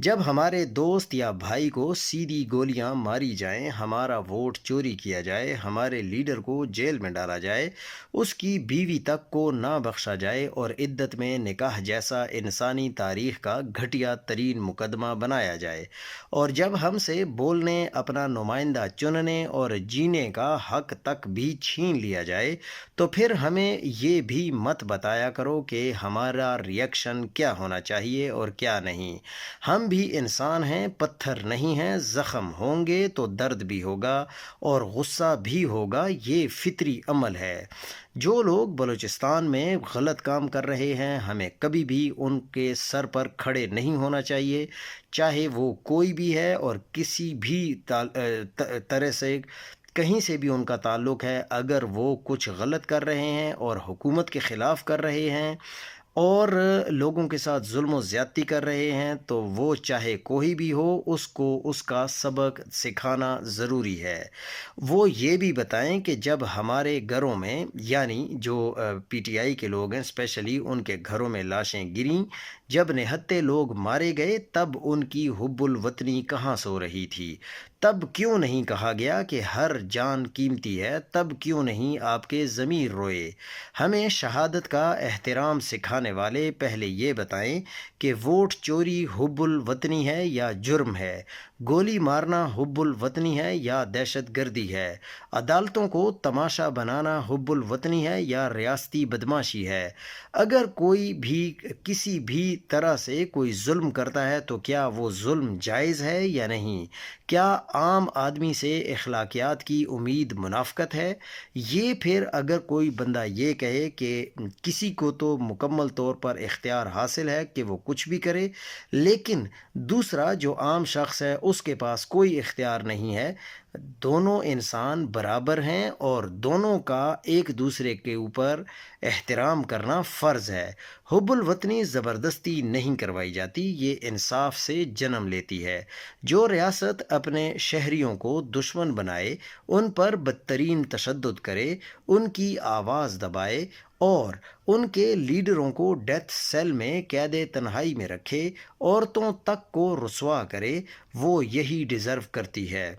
جب ہمارے دوست یا بھائی کو سیدھی گولیاں ماری جائیں، ہمارا ووٹ چوری کیا جائے، ہمارے لیڈر کو جیل میں ڈالا جائے، اس کی بیوی تک کو نہ بخشا جائے اور عدت میں نکاح جیسا انسانی تاریخ کا گھٹیا ترین مقدمہ بنایا جائے، اور جب ہم سے بولنے، اپنا نمائندہ چننے اور جینے کا حق تک بھی چھین لیا جائے، تو پھر ہمیں یہ بھی مت بتایا کرو کہ ہمارا ریئیکشن کیا ہونا چاہیے اور کیا نہیں۔ ہم بھی انسان ہیں، پتھر نہیں ہیں، زخم ہوں گے تو درد بھی ہوگا اور غصہ بھی ہوگا، یہ فطری عمل ہے۔ جو لوگ بلوچستان میں غلط کام کر رہے ہیں، ہمیں کبھی بھی ان کے سر پر کھڑے نہیں ہونا چاہیے، چاہے وہ کوئی بھی ہے اور کسی بھی طرح سے کہیں سے بھی ان کا تعلق ہے۔ اگر وہ کچھ غلط کر رہے ہیں اور حکومت کے خلاف کر رہے ہیں اور لوگوں کے ساتھ ظلم و زیادتی کر رہے ہیں، تو وہ چاہے کوئی بھی ہو، اس کو اس کا سبق سکھانا ضروری ہے۔ وہ یہ بھی بتائیں کہ جب ہمارے گھروں میں، یعنی جو پی ٹی آئی کے لوگ ہیں اسپیشلی، ان کے گھروں میں لاشیں گریں، جب نہتے لوگ مارے گئے، تب ان کی حب الوطنی کہاں سو رہی تھی؟ تب کیوں نہیں کہا گیا کہ ہر جان قیمتی ہے؟ تب کیوں نہیں آپ کے ضمیر روئے؟ ہمیں شہادت کا احترام سکھانے والے پہلے یہ بتائیں کہ ووٹ چوری حب الوطنی ہے یا جرم ہے؟ گولی مارنا حب الوطنی ہے یا دہشت گردی ہے؟ عدالتوں کو تماشا بنانا حب الوطنی ہے یا ریاستی بدماشی ہے؟ اگر کوئی بھی کسی بھی طرح سے کوئی ظلم کرتا ہے تو کیا وہ ظلم جائز ہے یا نہیں؟ کیا عام آدمی سے اخلاقیات کی امید منافقت ہے؟ یہ پھر اگر کوئی بندہ یہ کہے کہ کسی کو تو مکمل طور پر اختیار حاصل ہے کہ وہ کچھ بھی کرے، لیکن دوسرا جو عام شخص ہے اس کے پاس کوئی اختیار نہیں ہے، دونوں انسان برابر ہیں اور دونوں کا ایک دوسرے کے اوپر احترام کرنا فرض ہے۔ حب الوطنی زبردستی نہیں کروائی جاتی، یہ انصاف سے جنم لیتی ہے۔ جو ریاست اپنے شہریوں کو دشمن بنائے، ان پر بدترین تشدد کرے، ان کی آواز دبائے اور ان کے لیڈروں کو ڈیتھ سیل میں قید تنہائی میں رکھے، عورتوں تک کو رسوا کرے، وہ یہی ڈیزرو کرتی ہے۔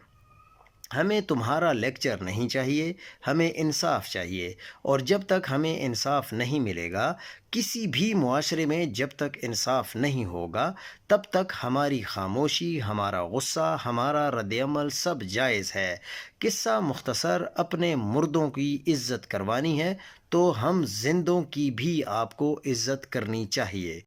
ہمیں تمہارا لیکچر نہیں چاہیے، ہمیں انصاف چاہیے، اور جب تک ہمیں انصاف نہیں ملے گا، کسی بھی معاشرے میں جب تک انصاف نہیں ہوگا، تب تک ہماری خاموشی، ہمارا غصہ، ہمارا رد عمل سب جائز ہے۔ قصہ مختصر، اپنے مردوں کی عزت کروانی ہے تو ہم زندوں کی بھی آپ کو عزت کرنی چاہیے۔